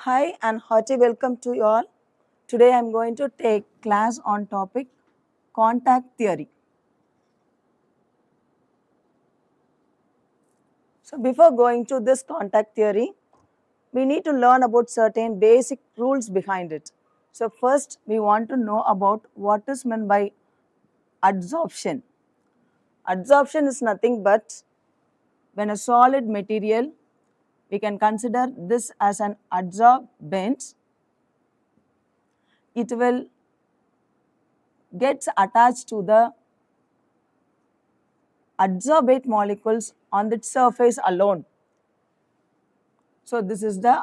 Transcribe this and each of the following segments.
Hi and hearty welcome to you all. Today I am going to take class on topic contact theory. So before going to this contact theory, we need to learn about certain basic rules behind it. So first we want to know about what is meant by adsorption. Adsorption is nothing but when a solid material, we can consider this as an adsorbent, it will get attached to the adsorbate molecules on its surface alone. So this is the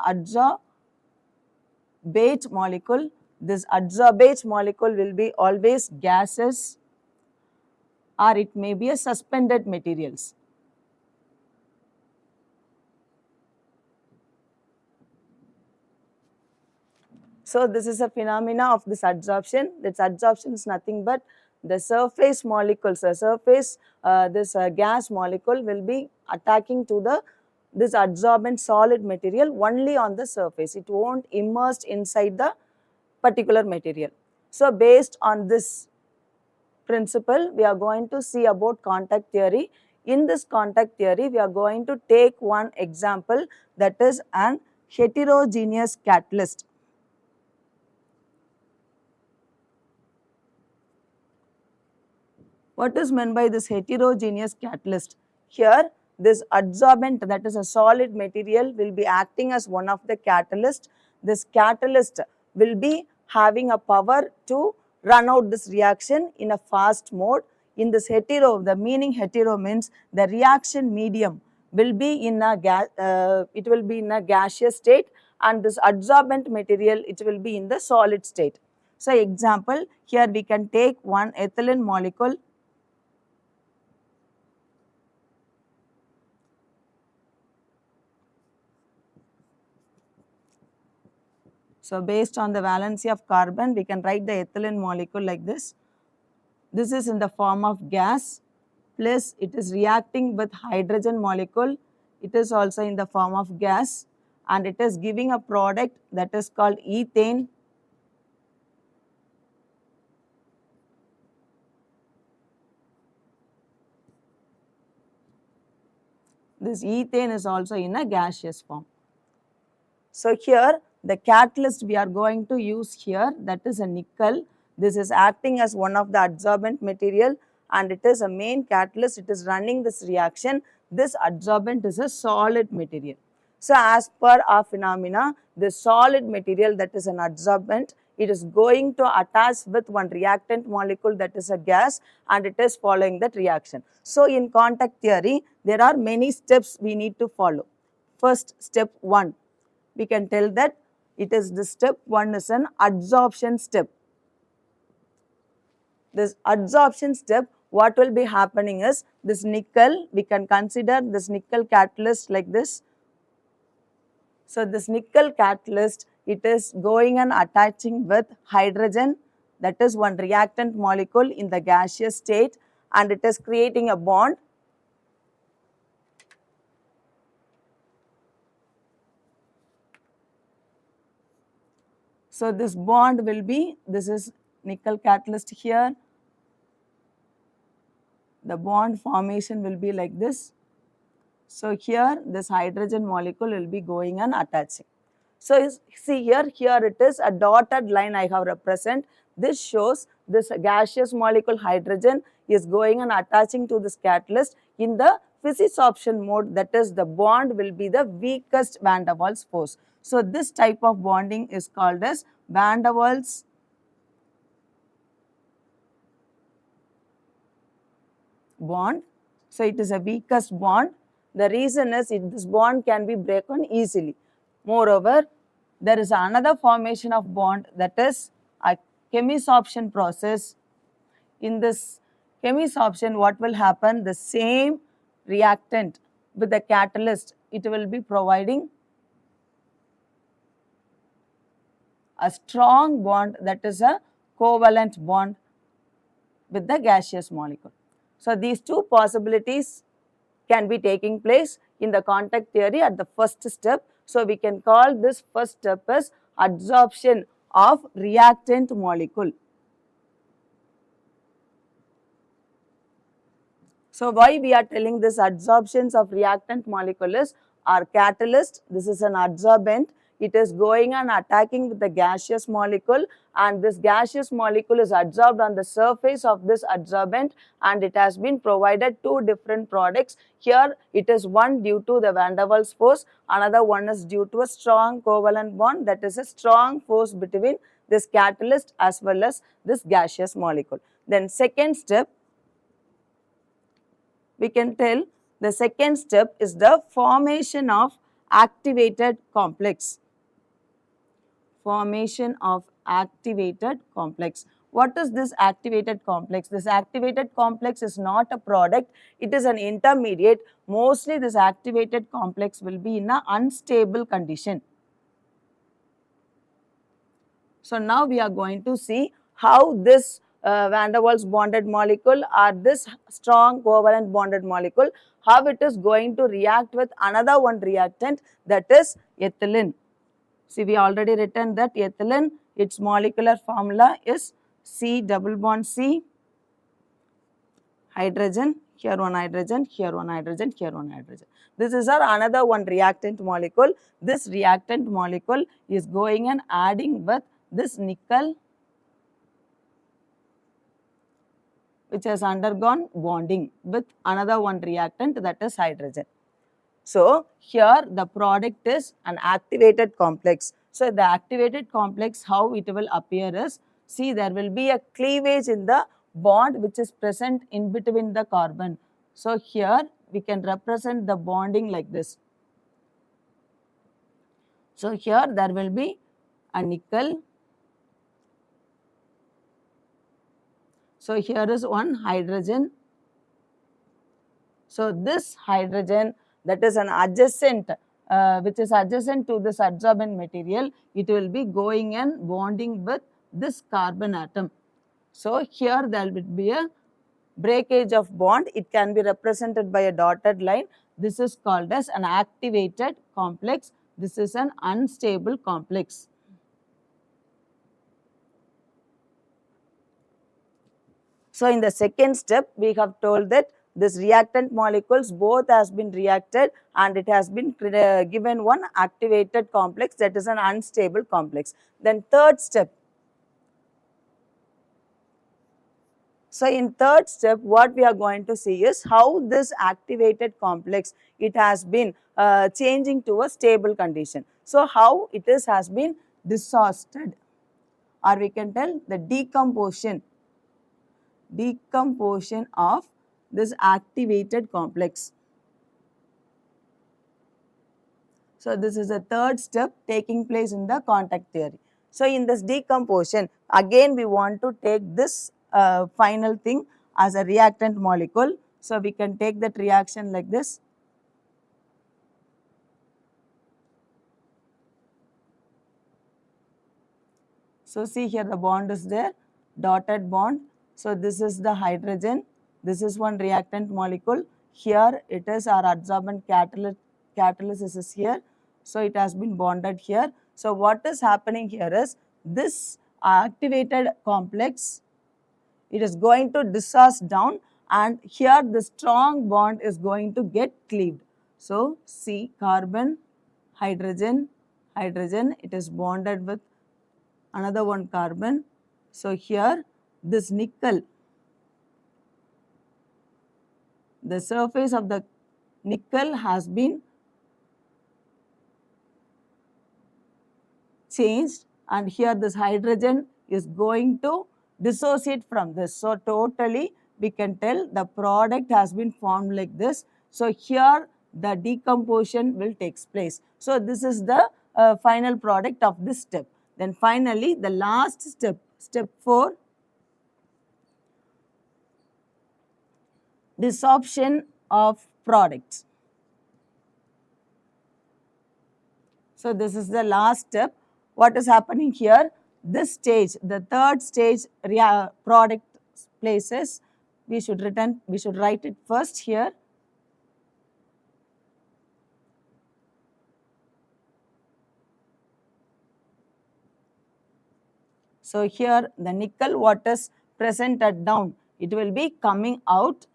adsorbate molecule. This adsorbate molecule will be always gases or it may be a suspended materials. So this is a phenomena of this adsorption. This adsorption is nothing but the surface molecules, the surface this gas molecule will be attacking to the this adsorbent solid material only on the surface. It won't immerse inside the particular material. So based on this principle, we are going to see about contact theory. In this contact theory, we are going to take one example, that is an heterogeneous catalyst. What is meant by this heterogeneous catalyst? Here, this adsorbent, that is a solid material, will be acting as one of the catalyst. This catalyst will be having a power to run out this reaction in a fast mode. In this hetero, the meaning hetero means the reaction medium will be in a it will be in a gaseous state, and this adsorbent material, it will be in the solid state. So example, here we can take one ethylene molecule. So based on the valency of carbon, we can write the ethylene molecule like this. This is in the form of gas, plus it is reacting with hydrogen molecule. It is also in the form of gas, and it is giving a product that is called ethane. This ethane is also in a gaseous form. So here the catalyst we are going to use here, that is a nickel. This is acting as one of the adsorbent material, and it is a main catalyst. It is running this reaction. This adsorbent is a solid material. So as per our phenomena, the solid material, that is an adsorbent, it is going to attach with one reactant molecule, that is a gas, and it is following that reaction. So in contact theory, there are many steps we need to follow. First, step 1, we can tell that it is the step 1 is an adsorption step. This adsorption step, what will be happening is this nickel, we can consider this nickel catalyst like this. So this nickel catalyst, it is going and attaching with hydrogen, that is one reactant molecule in the gaseous state, and it is creating a bond. So this bond will be, this is nickel catalyst here. The bond formation will be like this. So here this hydrogen molecule will be going and attaching. So see here, it is a dotted line I have represent. This shows this gaseous molecule hydrogen is going and attaching to this catalyst in the fission mode, that is the bond will be the weakest van der Waals force. So this type of bonding is called as van der Waals bond. So it is a weakest bond. The reason is this bond can be broken easily. Moreover, there is another formation of bond, that is a chemisorption process. In this chemisorption, what will happen? The same reactant with the catalyst, it will be providing a strong bond, that is a covalent bond with the gaseous molecule. So these two possibilities can be taking place in the contact theory at the first step. So we can call this first step as adsorption of reactant molecule. So why we are telling this adsorptions of reactant molecule is our catalyst, this is an adsorbent, it is going and attacking with the gaseous molecule, and this gaseous molecule is adsorbed on the surface of this adsorbent, and it has been provided two different products. Here it is one due to the van der Waals force, another one is due to a strong covalent bond, that is a strong force between this catalyst as well as this gaseous molecule. Then second step, we can tell the second step is the formation of activated complex. Formation of activated complex. What is this activated complex? This activated complex is not a product, it is an intermediate. Mostly this activated complex will be in an unstable condition. So now we are going to see how this van der Waals bonded molecule or this strong covalent bonded molecule, how it is going to react with another one reactant, that is ethylene. See, we already written that ethylene, its molecular formula is C double bond C, hydrogen, here one hydrogen, here one hydrogen, here one hydrogen. This is our another one reactant molecule. This reactant molecule is going and adding with this nickel, which has undergone bonding with another one reactant, that is hydrogen. So here the product is an activated complex. So the activated complex, how it will appear is, see, there will be a cleavage in the bond which is present in between the carbon. So here we can represent the bonding like this. So here there will be a nickel. So here is one hydrogen. So this hydrogen, that is an adjacent, which is adjacent to this adsorbent material, it will be going and bonding with this carbon atom. So here there will be a breakage of bond, it can be represented by a dotted line. This is called as an activated complex, this is an unstable complex. So in the second step, we have told that this reactant molecules both has been reacted and it has been given one activated complex, that is an unstable complex. Then third step. So in third step, what we are going to see is how this activated complex, it has been changing to a stable condition. So how it is has been dissociated, or we can tell the decomposition of this activated complex. So this is the third step taking place in the contact theory. So in this decomposition, again we want to take this final thing as a reactant molecule. So we can take that reaction like this. So see here the bond is there, dotted bond. So this is the hydrogen, this is one reactant molecule. Here it is our adsorbent catalyst is here. So it has been bonded here. So what is happening here is this activated complex, it is going to dissociate down, and here the strong bond is going to get cleaved. So see, carbon, hydrogen, hydrogen, it is bonded with another one carbon. So here this nickel, the surface of the nickel has been changed, and here this hydrogen is going to dissociate from this. So totally we can tell the product has been formed like this. So here the decomposition will take place. So this is the final product of this step. Then finally the last step, step 4, desorption of products. So this is the last step. What is happening here? This stage, the third stage product places, we should write it first here. So here the nickel what is present at down, it will be coming out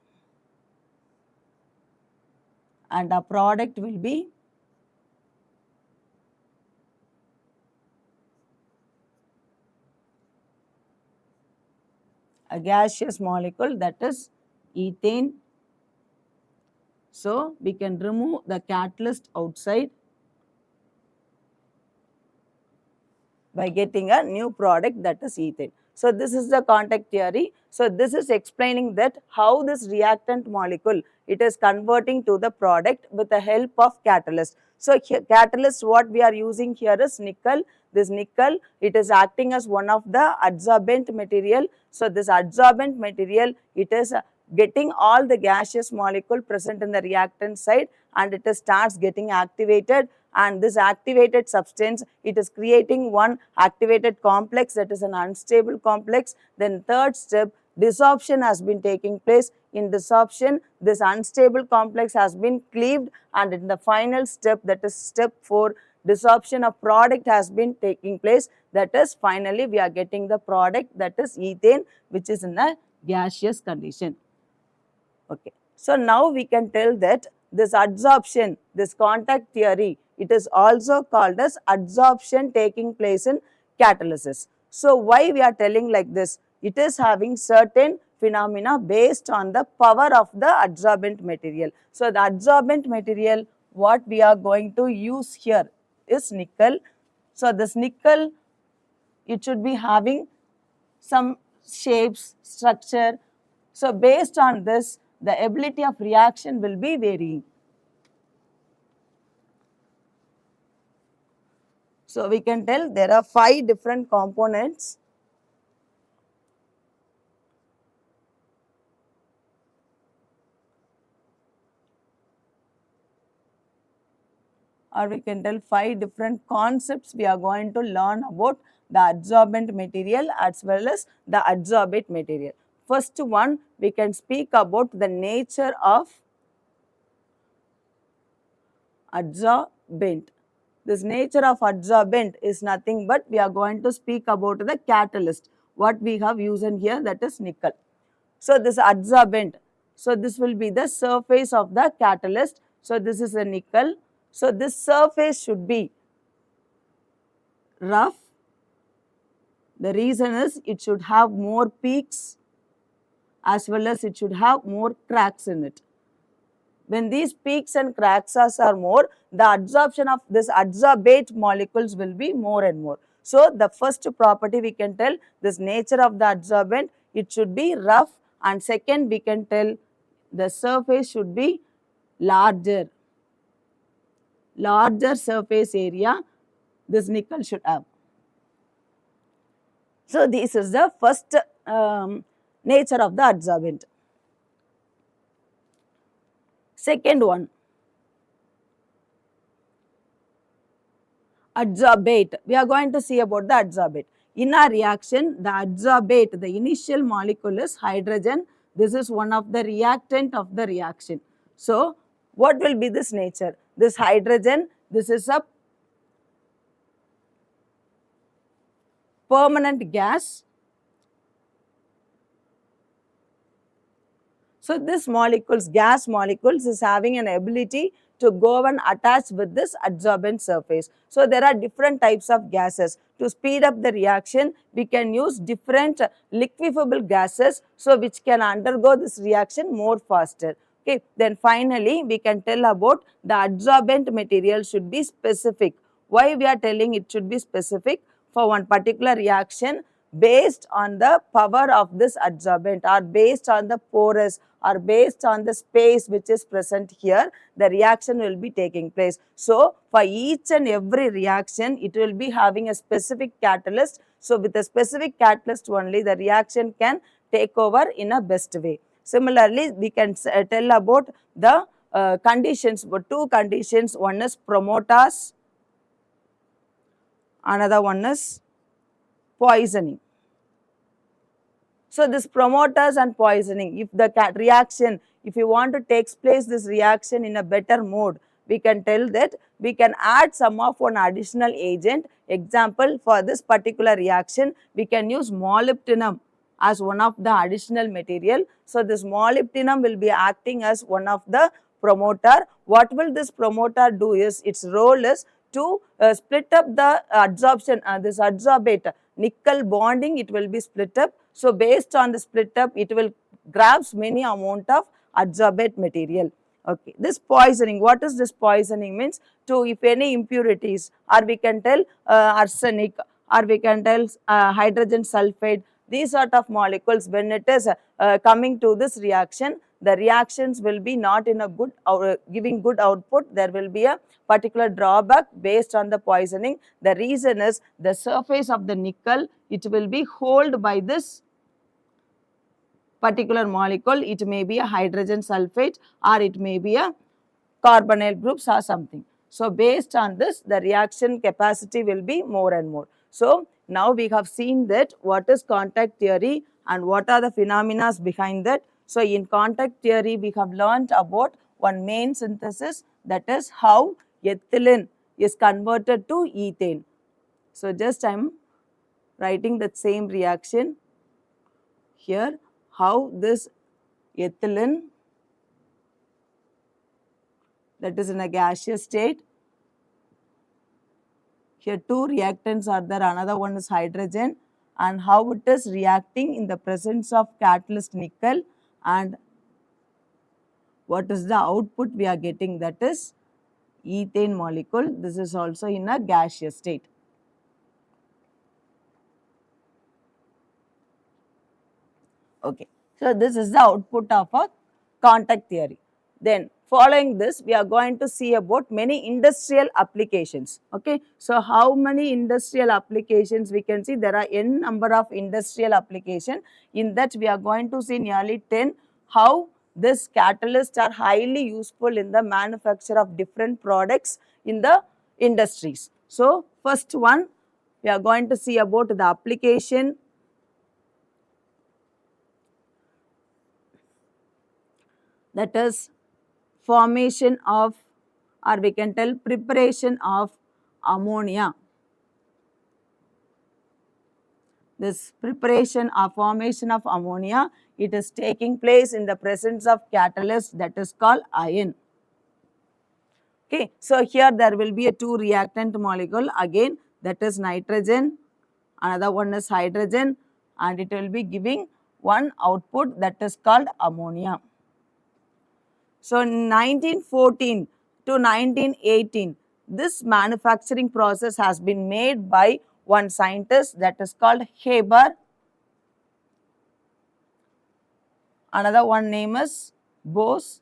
and the product will be a gaseous molecule, that is ethane. So we can remove the catalyst outside by getting a new product, that is ethane. So this is the contact theory. So this is explaining that how this reactant molecule, it is converting to the product with the help of catalyst. So here, catalyst what we are using here is nickel. This nickel, it is acting as one of the adsorbent material. So this adsorbent material, it is getting all the gaseous molecule present in the reactant side and it starts getting activated, and this activated substance, it is creating one activated complex, that is an unstable complex. Then third step, desorption has been taking place. In desorption, this unstable complex has been cleaved, and in the final step, that is step 4, desorption of product has been taking place. That is finally we are getting the product, that is ethane, which is in a gaseous condition. Okay. So now we can tell that this adsorption, this contact theory, it is also called as adsorption taking place in catalysis. So why we are telling like this? It is having certain phenomena based on the power of the adsorbent material. So the adsorbent material what we are going to use here is nickel. So this nickel, it should be having some shapes, structure. So based on this, the ability of reaction will be varying. So we can tell there are 5 different components. Or we can tell 5 different concepts we are going to learn about the adsorbent material as well as the adsorbate material. First one, we can speak about the nature of adsorbent. This nature of adsorbent is nothing but we are going to speak about the catalyst. What we have used in here, that is nickel. So this adsorbent, so this will be the surface of the catalyst. So this is a nickel. So this surface should be rough. The reason is it should have more peaks as well as it should have more cracks in it. When these peaks and cracks are more, the absorption of this adsorbate molecules will be more and more. So the first property we can tell, this nature of the adsorbent, it should be rough, and second we can tell the surface should be larger surface area this nickel should have. So this is the first nature of the adsorbent. Second one, adsorbate. We are going to see about the adsorbate. In our reaction, the adsorbate, the initial molecule is hydrogen. This is one of the reactant of the reaction. So what will be this nature? This hydrogen, this is a permanent gas. So this molecules, gas molecules, is having an ability to go and attach with this adsorbent surface. So there are different types of gases. To speed up the reaction, we can use different liquefiable gases, so which can undergo this reaction more faster. Okay. Then finally, we can tell about the adsorbent material should be specific. Why we are telling it should be specific? For one particular reaction, based on the power of this adsorbent, or based on the porous, or based on the space which is present here, the reaction will be taking place. So for each and every reaction, it will be having a specific catalyst. So with a specific catalyst only, the reaction can take over in a best way. Similarly, we can tell about the conditions, but 2 conditions. One is promoters, another one is poisoning. So this promoters and poisoning, if the reaction, if you want to take place this reaction in a better mode, we can tell that we can add some of one additional agent. Example, for this particular reaction, we can use molybdenum as one of the additional material. So, this molybdenum will be acting as one of the promoter. What will this promoter do is, its role is to split up the adsorption, this adsorbate nickel bonding, it will be split up. So, based on the split up, it will grabs many amount of adsorbate material. Okay, this poisoning, what is this poisoning means? To if any impurities, or we can tell arsenic, or we can tell hydrogen sulfide, these sort of molecules, when it is coming to this reaction, the reactions will be not in a good giving good output. There will be a particular drawback based on the poisoning. The reason is the surface of the nickel, it will be held by this particular molecule. It may be a hydrogen sulfate, or it may be a carbonyl groups or something. So, based on this, the reaction capacity will be more and more. So, now we have seen that what is contact theory and what are the phenomena behind that. So, in contact theory, we have learnt about one main synthesis, that is how ethylene is converted to ethane. So, just I am writing that same reaction here, how this ethylene, that is in a gaseous state. Here two reactants are there, another one is hydrogen, and how it is reacting in the presence of catalyst nickel, and what is the output we are getting, that is ethane molecule. This is also in a gaseous state. Okay. So, this is the output of a contact theory. Then following this, we are going to see about many industrial applications. Okay. So, how many industrial applications we can see? There are n number of industrial applications. In that, we are going to see nearly 10 how this catalysts are highly useful in the manufacture of different products in the industries. So, first one, we are going to see about the application. That is formation of, or we can tell preparation of ammonia. This preparation or formation of ammonia, it is taking place in the presence of catalyst, that is called iron. Okay, so here there will be a two reactant molecule again, that is nitrogen, another one is hydrogen, and it will be giving one output, that is called ammonia. So, 1914 to 1918, this manufacturing process has been made by one scientist, that is called Haber. Another one name is Bose.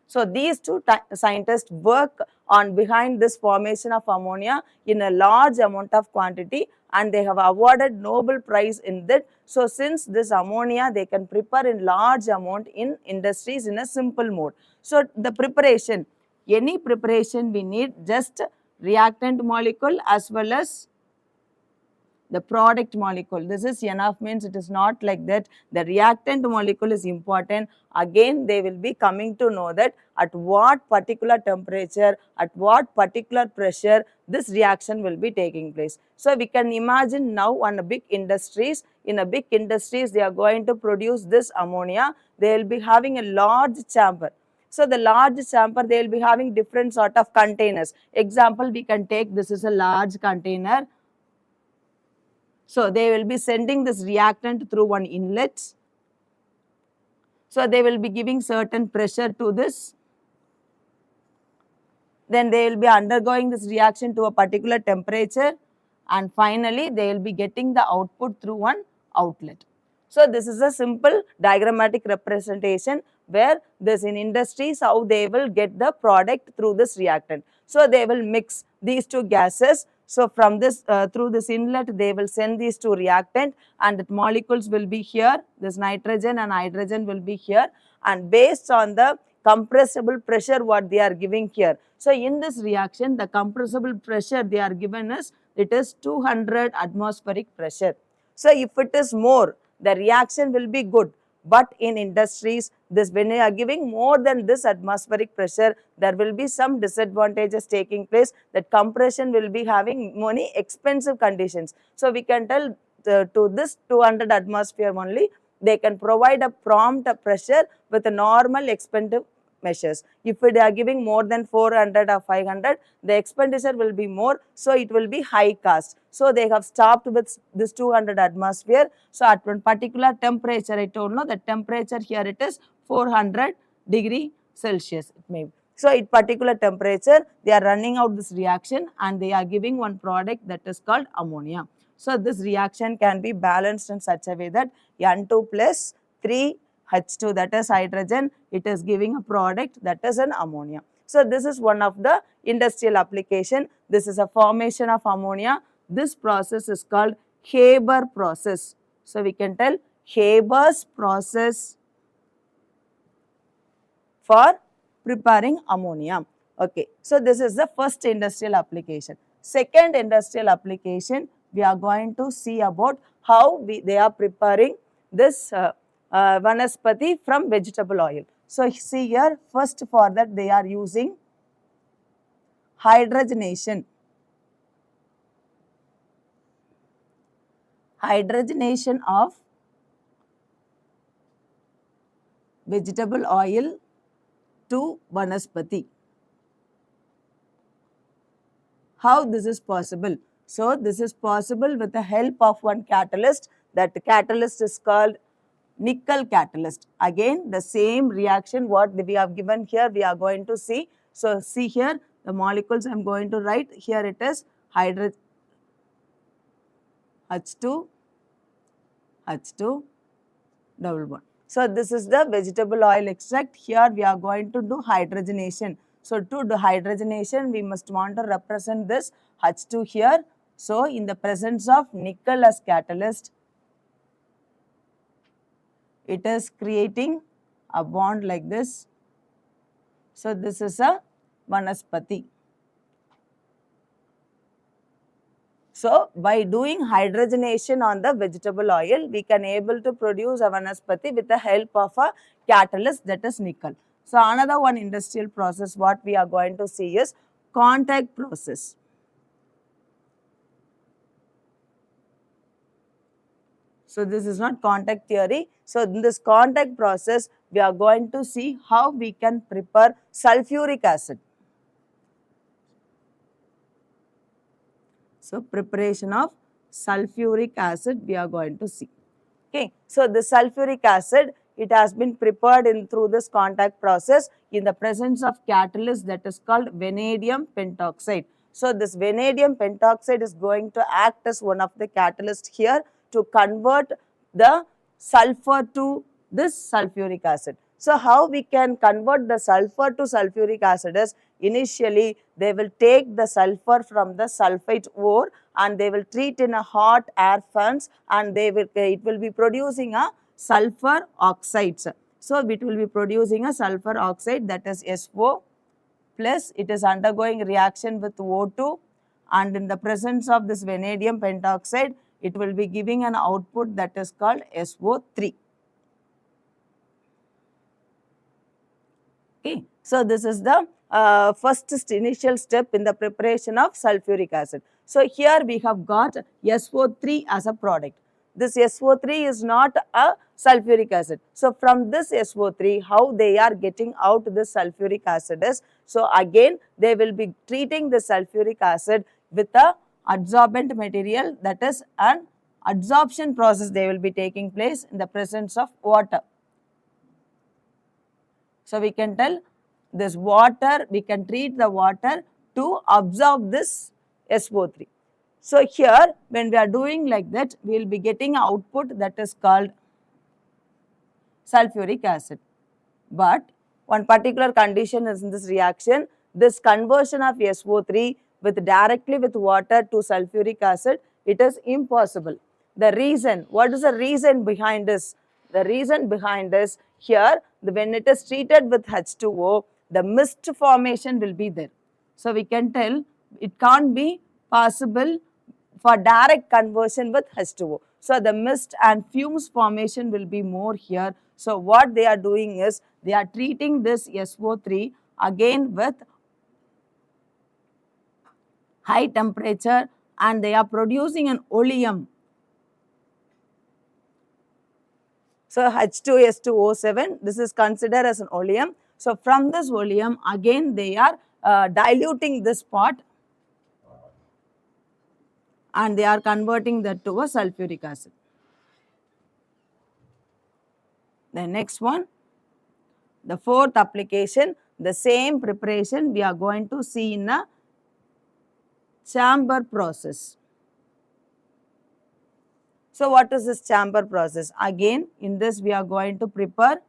So, these two scientists work on behind this formation of ammonia in a large amount of quantity, and they have awarded Nobel Prize in that. So, since this ammonia they can prepare in large amount in industries in a simple mode. So, the preparation, any preparation we need just reactant molecule as well as the product molecule. This is enough, means it is not like that. The reactant molecule is important. Again, they will be coming to know that at what particular temperature, at what particular pressure this reaction will be taking place. So, we can imagine now on a big industries, in a big industries they are going to produce this ammonia, they will be having a large chamber. So, the large chamber they will be having different sort of containers. Example, we can take this is a large container. So, they will be sending this reactant through one inlet. So, they will be giving certain pressure to this. Then they will be undergoing this reaction to a particular temperature, and finally, they will be getting the output through one outlet. So, this is a simple diagrammatic representation where this in industries how they will get the product through this reactant. So, they will mix these two gases. So, from this through this inlet they will send these two reactant, and the molecules will be here, this nitrogen and hydrogen will be here, and based on the compressible pressure what they are giving here. So, in this reaction the compressible pressure they are given is, it is 200 atmospheric pressure. So, if it is more, the reaction will be good. But in industries, this when you are giving more than this atmospheric pressure, there will be some disadvantages taking place, that compression will be having many expensive conditions. So we can tell to this 200 atmosphere only, they can provide a prompt pressure with a normal expensive measures. If they are giving more than 400 or 500, the expenditure will be more, so it will be high cost. So they have stopped with this 200 atmosphere. So at one particular temperature, I told no, the temperature here it is 400 degree Celsius it may be. So at particular temperature, they are running out this reaction and they are giving one product that is called ammonia. So this reaction can be balanced in such a way that N2 plus 3H2, that is hydrogen, it is giving a product that is an ammonia. So this is one of the industrial application. This is a formation of ammonia. This process is called Haber process. So we can tell Haber's process for preparing ammonia. Okay, so this is the first industrial application. Second industrial application, we are going to see about how they are preparing this vanaspati from vegetable oil. So see here, first for that they are using hydrogenation. Hydrogenation of vegetable oil to vanaspati. How this is possible? So this is possible with the help of one catalyst. That catalyst is called nickel catalyst. Again the same reaction what we have given here we are going to see. So see here the molecules I am going to write. Here it is hydrogen H2 double bond. So this is the vegetable oil extract. Here we are going to do hydrogenation. So to do hydrogenation, we must want to represent this H2 here. So in the presence of nickel as catalyst, it is creating a bond like this. So this is a vanaspati. So by doing hydrogenation on the vegetable oil, we can able to produce a vanaspati with the help of a catalyst, that is nickel. So another one industrial process what we are going to see is contact process. So this is not contact theory. So in this contact process, we are going to see how we can prepare sulfuric acid. So preparation of sulfuric acid we are going to see. Okay. So the sulfuric acid, it has been prepared through this contact process in the presence of catalyst that is called vanadium pentoxide. So this vanadium pentoxide is going to act as one of the catalysts here to convert the sulfur to this sulfuric acid. So how we can convert the sulfur to sulfuric acid is, initially they will take the sulfur from the sulfate ore and they will treat in a hot air furnace and it will be producing a sulfur oxides. So it will be producing a sulfur oxide, that is SO plus, it is undergoing reaction with O2 and in the presence of this vanadium pentoxide, it will be giving an output that is called SO3. Okay. So this is the first initial step in the preparation of sulfuric acid. So here we have got SO3 as a product. This SO3 is not a sulfuric acid. So from this SO3, how they are getting out this sulfuric acid is, so again they will be treating the sulfuric acid with a adsorbent material, that is an adsorption process they will be taking place in the presence of water. So we can tell this water, we can treat the water to absorb this SO3. So here when we are doing like that, we will be getting output that is called sulfuric acid. But one particular condition is in this reaction, this conversion of SO3 directly with water to sulfuric acid, it is impossible. The reason, what is the reason behind this? The reason behind this, here when it is treated with H2O, the mist formation will be there. So we can tell it can't be possible for direct conversion with H2O. So the mist and fumes formation will be more here. So what they are doing is they are treating this SO3 again with high temperature and they are producing an oleum. So H2S2O7, this is considered as an oleum. So from this oleum again they are diluting this part and they are converting that to a sulfuric acid. The next one, the fourth application, the same preparation we are going to see in a chamber process. So what is this chamber process? Again, in this we are going to prepare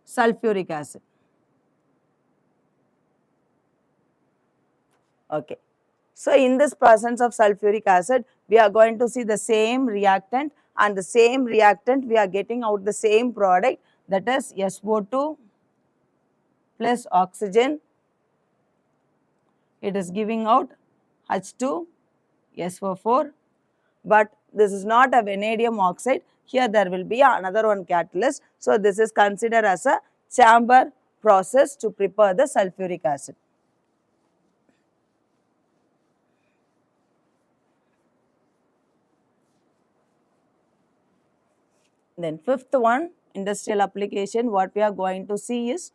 sulfuric acid. Okay. So in this presence of sulfuric acid, we are going to see the same reactant, and the same reactant we are getting out the same product, that is SO2 plus oxygen. It is giving out H2SO4, but this is not a vanadium oxide. Here there will be another one catalyst. So this is considered as a chamber process to prepare the sulfuric acid. Then fifth one, industrial application, what we are going to see is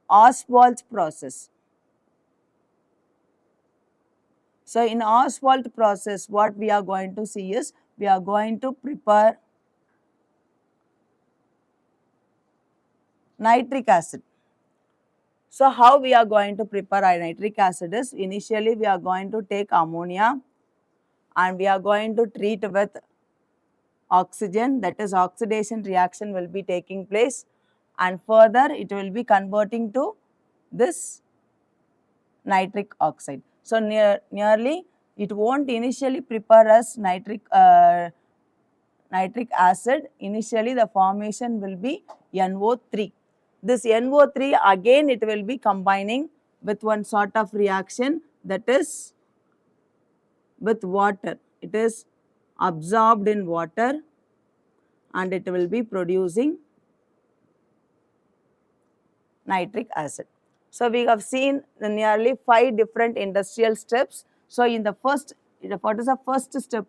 Ostwald's process. So in Ostwald process, what we are going to see is we are going to prepare nitric acid. So how we are going to prepare nitric acid is, initially we are going to take ammonia and we are going to treat with oxygen, that is oxidation reaction will be taking place, and further it will be converting to this nitric oxide. So nearly it won't initially prepare as nitric acid. Initially the formation will be NO3. This NO3 again it will be combining with one sort of reaction, that is with water. It is absorbed in water and it will be producing nitric acid. So we have seen nearly 5 different industrial steps. So in the first, what is the first step?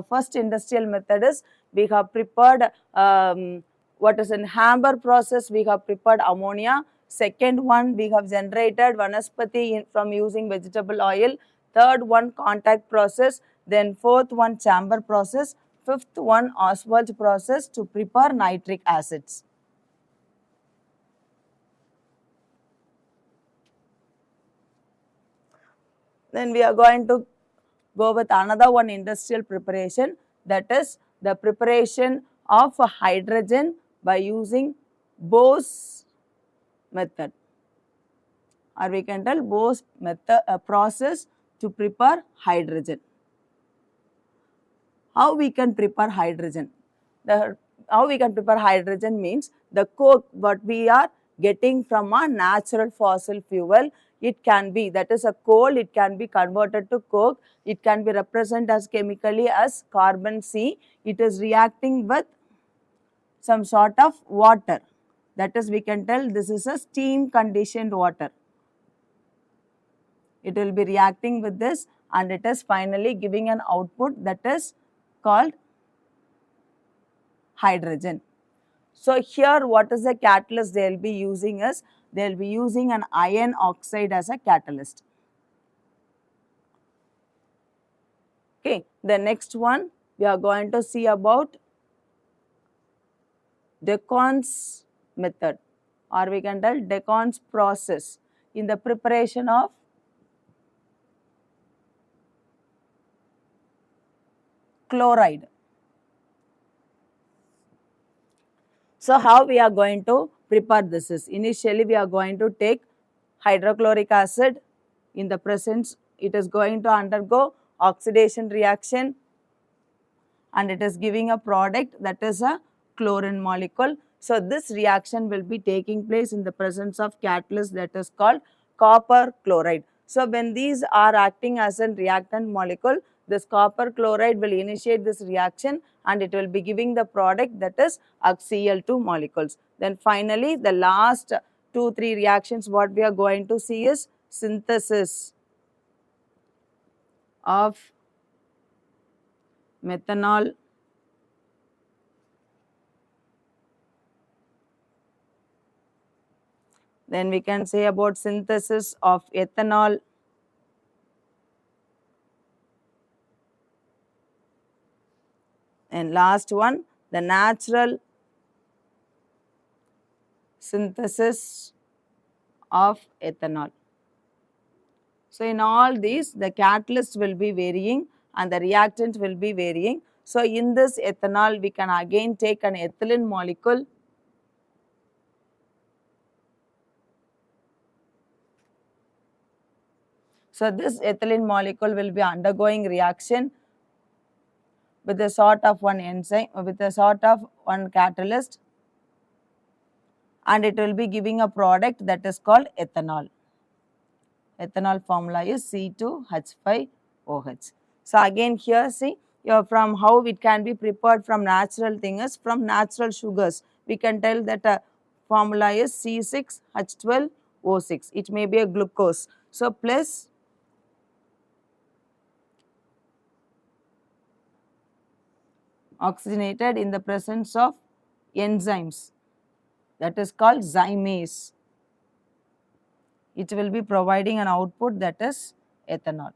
First industrial method is we have prepared what is in Hamber process, we have prepared ammonia. Second one, we have generated vanaspati from using vegetable oil. Third one, contact process. Then fourth one, chamber process. Fifth one, Ostwald process to prepare nitric acids. Then we are going to go with another one industrial preparation, that is the preparation of hydrogen by using Bose method, or we can tell Bose method process to prepare hydrogen. How we can prepare hydrogen? How we can prepare hydrogen means the coke what we are getting from a natural fossil fuel, it can be, that is a coal, it can be converted to coke, it can be represented as chemically as carbon C. It is reacting with some sort of water, that is we can tell this is a steam conditioned water. It will be reacting with this and it is finally giving an output that is called hydrogen. So here what is the catalyst they will be using is, they will be using an iron oxide as a catalyst. Okay, the next one we are going to see about Decaun's method, or we can tell Decaun's process in the preparation of chloride. So how we are going to prepare this is, initially we are going to take hydrochloric acid, in the presence it is going to undergo oxidation reaction and it is giving a product that is a chlorine molecule. So this reaction will be taking place in the presence of catalyst that is called copper chloride. So when these are acting as a reactant molecule, this copper chloride will initiate this reaction and it will be giving the product that is Cl2 molecules. Then finally the last 2-3 reactions what we are going to see is synthesis of methanol then we can say about synthesis of ethanol and last one the natural synthesis of ethanol. So in all these the catalyst will be varying and the reactant will be varying. So in this ethanol we can again take an ethylene molecule so this ethylene molecule will be undergoing reaction with a sort of one enzyme with a sort of one catalyst and it will be giving a product that is called ethanol. Ethanol formula is C2H5OH. So again here see from how it can be prepared from natural things from natural sugars. We can tell that formula is C6H12O6. It may be a glucose. So plus oxygenated in the presence of enzymes that is called zymase. It will be providing an output that is ethanol.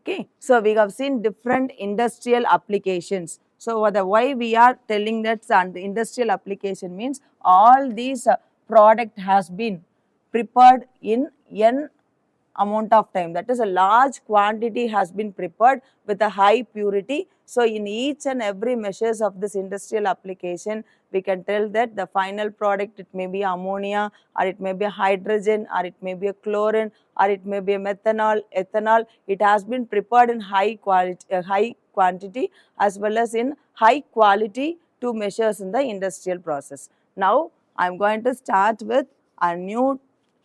Okay, so we have seen different industrial applications. So why we are telling that the industrial application means all these product has been prepared in n amount of time, that is a large quantity has been prepared with a high purity. So in each and every measures of this industrial application we can tell that the final product it may be ammonia or it may be hydrogen or it may be a chlorine or it may be a methanol, ethanol. It has been prepared in high quantity as well as in high quality to measures in the industrial process. Now I am going to start with a new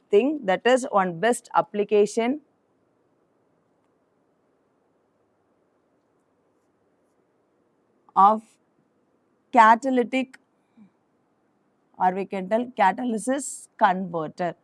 thing, that is one best application of catalytic or we can tell catalysis converter.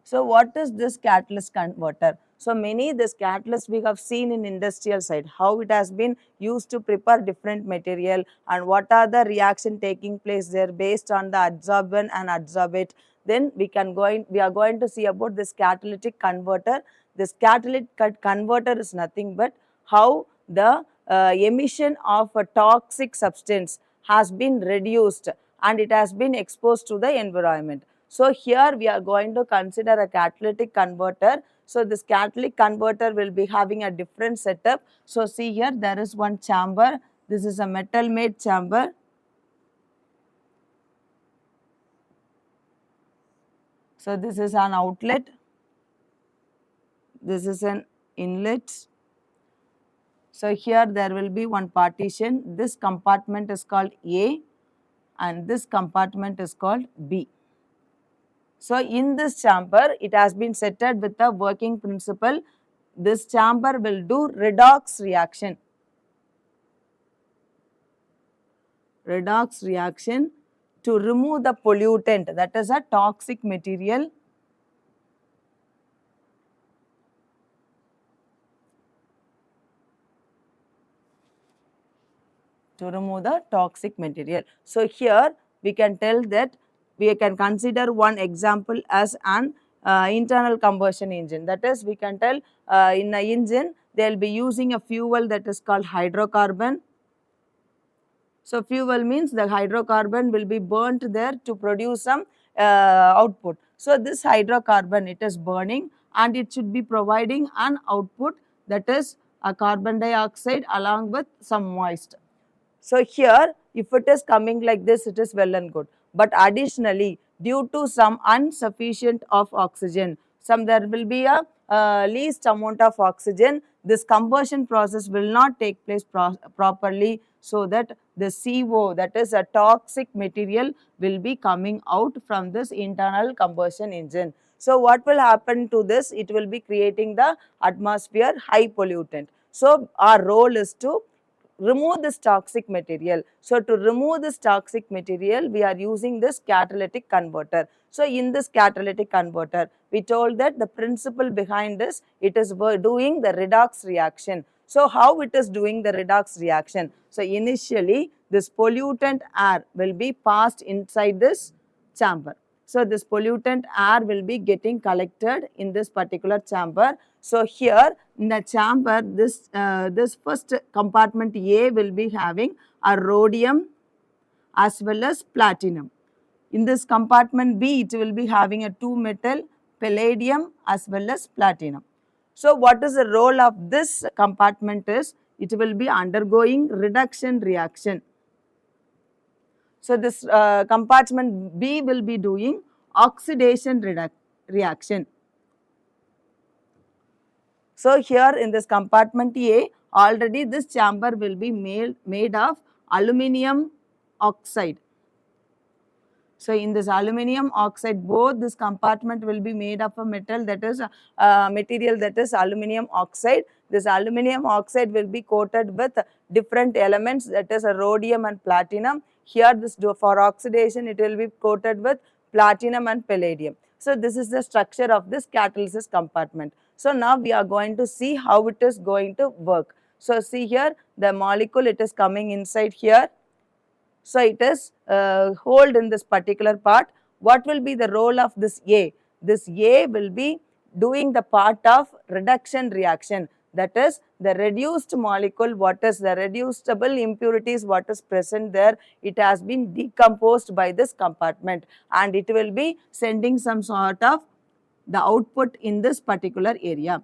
So what is this catalyst converter? So many this catalyst we have seen in industrial side, how it has been used to prepare different material and what are the reaction taking place there based on the adsorbent and adsorbate. Then we are going to see about this catalytic converter. This catalytic converter is nothing but how the emission of a toxic substance has been reduced and it has been exposed to the environment. So here we are going to consider a catalytic converter. So this catalytic converter will be having a different setup. So see here there is one chamber. This is a metal made chamber. So this is an outlet. This is an inlet. So here there will be one partition. This compartment is called A and this compartment is called B. So in this chamber, it has been setted with the working principle. This chamber will do redox reaction. Redox reaction to remove the pollutant, that is a toxic material. To remove the toxic material. So here we can tell that we can consider one example as an internal combustion engine. That is, we can tell in an engine they will be using a fuel that is called hydrocarbon. So fuel means the hydrocarbon will be burnt there to produce some output. So this hydrocarbon, it is burning and it should be providing an output, that is a carbon dioxide along with some moist. So here if it is coming like this, it is well and good. But additionally, due to some insufficient of oxygen, there will be a least amount of oxygen, this combustion process will not take place properly, so that the CO, that is a toxic material, will be coming out from this internal combustion engine. So what will happen to this? It will be creating the atmosphere high pollutant. So our role is to remove this toxic material. So to remove this toxic material, we are using this catalytic converter. So in this catalytic converter, we told that the principle behind this, it is doing the redox reaction. So how it is doing the redox reaction? So initially, this pollutant air will be passed inside this chamber. So this pollutant air will be getting collected in this particular chamber. So here in the chamber, this first compartment A will be having a rhodium as well as platinum. In this compartment B, it will be having a two metal, palladium as well as platinum. So what is the role of this compartment is, it will be undergoing reduction reaction. So this compartment B will be doing oxidation reaction. So here in this compartment A, already this chamber will be made of aluminum oxide. So in this aluminum oxide, both this compartment will be made of a metal, that is material, that is aluminum oxide. This aluminum oxide will be coated with different elements, that is a rhodium and platinum. Here this for oxidation, it will be coated with platinum and palladium. So this is the structure of this catalysis compartment. So now we are going to see how it is going to work. So see here, the molecule, it is coming inside here. So it is hold in this particular part. What will be the role of this A? This A will be doing the part of reduction reaction. That is the reduced molecule, what is the reducible impurities, what is present there, it has been decomposed by this compartment, and it will be sending some sort of the output in this particular area.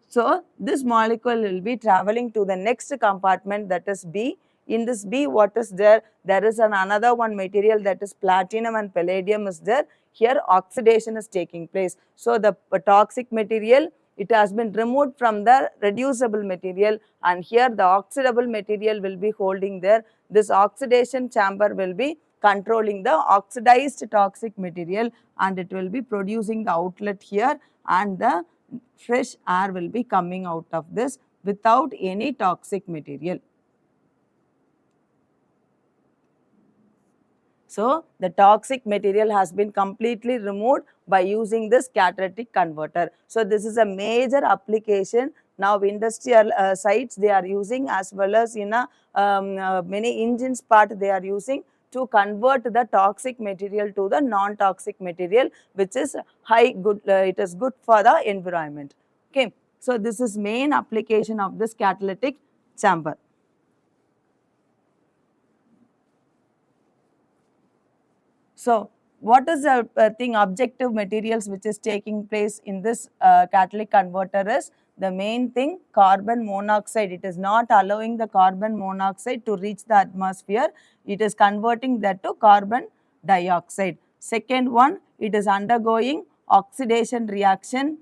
So this molecule will be traveling to the next compartment, that is B. In this B, what is there? There is another one material, that is platinum and palladium is there. Here oxidation is taking place. So the toxic material, it has been removed from the reducible material, and here the oxidable material will be holding there. This oxidation chamber will be controlling the oxidized toxic material, and it will be producing the outlet here, and the fresh air will be coming out of this without any toxic material. So the toxic material has been completely removed by using this catalytic converter. So this is a major application. Now industrial sites they are using, as well as in many engines part they are using to convert the toxic material to the non-toxic material, which is it is good for the environment. Okay. So this is main application of this catalytic chamber. So what is the thing objective materials which is taking place in this catalytic converter is the main thing carbon monoxide. It is not allowing the carbon monoxide to reach the atmosphere. It is converting that to carbon dioxide. Second one, it is undergoing oxidation reaction.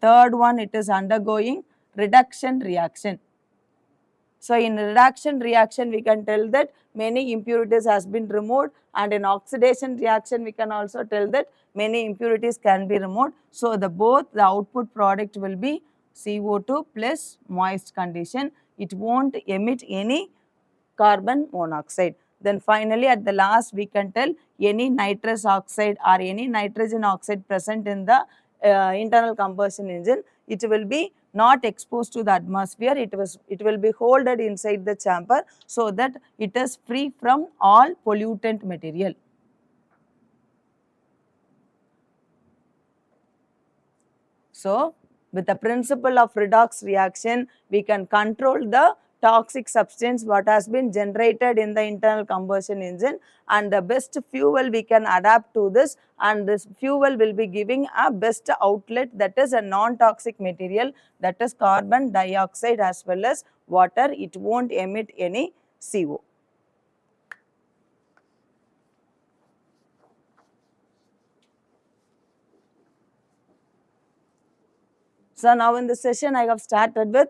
Third one, it is undergoing reduction reaction. So in reduction reaction, we can tell that many impurities has been removed, and in oxidation reaction, we can also tell that many impurities can be removed. So both the output product will be CO2 plus moist condition. It won't emit any carbon monoxide. Then finally at the last we can tell any nitrous oxide or any nitrogen oxide present in the internal combustion engine, it will be not exposed to the atmosphere, it will be holded inside the chamber, so that it is free from all pollutant material. So with the principle of redox reaction, we can control the toxic substance what has been generated in the internal combustion engine, and the best fuel we can adapt to this, and this fuel will be giving a best outlet, that is a non-toxic material, that is carbon dioxide as well as water. It won't emit any CO. So now in this session I have started with